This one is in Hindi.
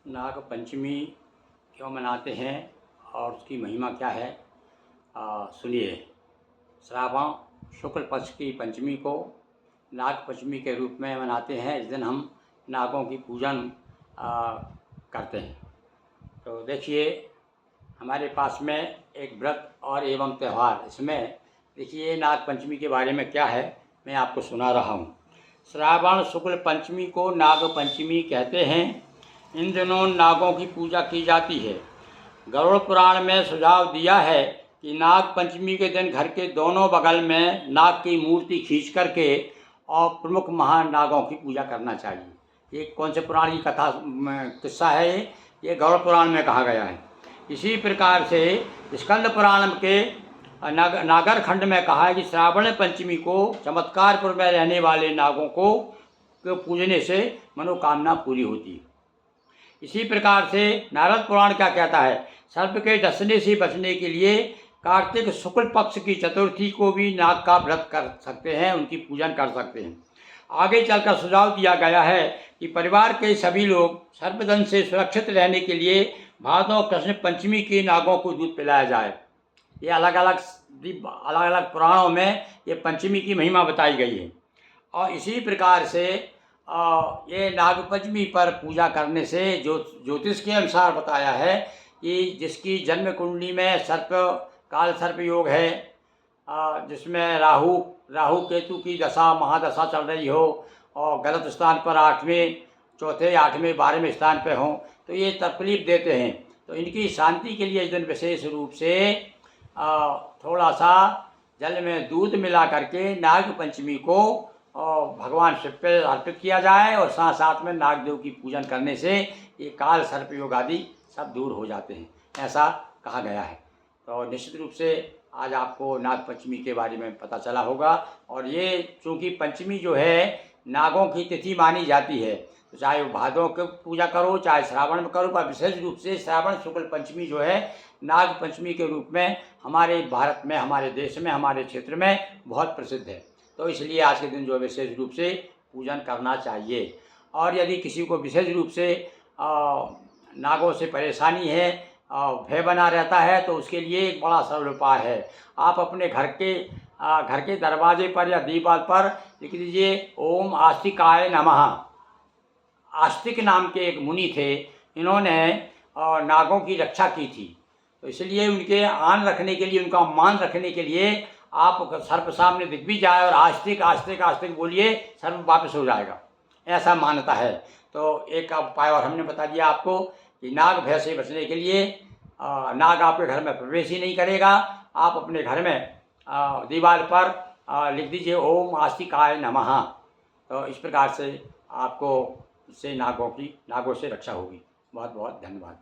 नाग पंचमी क्यों मनाते हैं और उसकी महिमा क्या है, सुनिए। श्रावण शुक्ल पक्ष की पंचमी को नाग पंचमी के रूप में मनाते हैं। इस दिन हम नागों की पूजन करते हैं। तो देखिए, हमारे पास में एक व्रत और एवं त्यौहार, इसमें देखिए नाग पंचमी के बारे में क्या है, मैं आपको सुना रहा हूँ। श्रावण शुक्ल पंचमी को नाग पंचमी कहते हैं। इन दिनों नागों की पूजा की जाती है। गरुड़ पुराण में सुझाव दिया है कि नाग पंचमी के दिन घर के दोनों बगल में नाग की मूर्ति खींच करके और प्रमुख महान नागों की पूजा करना चाहिए। ये कौन से पुराण की कथा किस्सा है? ये गरुड़ पुराण में कहा गया है। इसी प्रकार से स्कंद पुराण के नागर खंड में कहा है कि श्रावण पंचमी को चमत्कारपुर में रहने वाले नागों को पूजने से मनोकामना पूरी होती है। इसी प्रकार से नारद पुराण क्या कहता है? सर्प के डसने से बचने के लिए कार्तिक शुक्ल पक्ष की चतुर्थी को भी नाग का व्रत कर सकते हैं, उनकी पूजन कर सकते हैं। आगे चलकर सुझाव दिया गया है कि परिवार के सभी लोग सर्पदंश से सुरक्षित रहने के लिए भादौ कृष्ण पंचमी के नागों को दूध पिलाया जाए। ये अलग अलग पुराणों में ये पंचमी की महिमा बताई गई है। और इसी प्रकार से ये नाग पंचमी पर पूजा करने से ज्योतिष के अनुसार बताया है कि जिसकी जन्म कुंडली में काल सर्प योग है, जिसमें राहु केतु की दशा महादशा चल रही हो और गलत स्थान पर 8वें, चौथे, 8वें, 12वें स्थान पर हों, तो ये तकलीफ देते हैं। तो इनकी शांति के लिए इस दिन विशेष रूप से थोड़ा सा जल में दूध मिला करके नाग पंचमी को और भगवान शिव पे अर्पित किया जाए और साथ साथ में नागदेव की पूजन करने से ये काल सर्प योग आदि सब दूर हो जाते हैं, ऐसा कहा गया है। तो निश्चित रूप से आज आपको नाग पंचमी के बारे में पता चला होगा। और ये चूँकि पंचमी जो है नागों की तिथि मानी जाती है, तो चाहे वो भादों की पूजा करो चाहे श्रावण में करो, पर विशेष रूप से श्रावण शुक्ल पंचमी जो है नाग पंचमी के रूप में हमारे भारत में, हमारे देश में, हमारे क्षेत्र में बहुत प्रसिद्ध है। तो इसलिए आज के दिन जो विशेष रूप से पूजन करना चाहिए। और यदि किसी को विशेष रूप से नागों से परेशानी है, भय बना रहता है, तो उसके लिए एक बड़ा सरल उपाय है। आप अपने घर के दरवाजे पर या दीवार पर लिख दीजिए, ओम आस्तिकाय नमः। आस्तिक नाम के एक मुनि थे, इन्होंने नागों की रक्षा की थी। तो इसलिए उनके आन रखने के लिए, उनका मान रखने के लिए आप सर्प सामने दिख भी जाए और आस्तिक आस्तिक आस्तिक बोलिए, सर्प वापस हो जाएगा, ऐसा मान्यता है। तो एक उपाय और हमने बता दिया आपको कि नाग भय से बचने के लिए नाग आपके घर में प्रवेश ही नहीं करेगा। आप अपने घर में दीवार पर लिख दीजिए, ओम आस्तिकाय नमः। तो इस प्रकार से आपको इससे नागों से रक्षा होगी। बहुत बहुत धन्यवाद।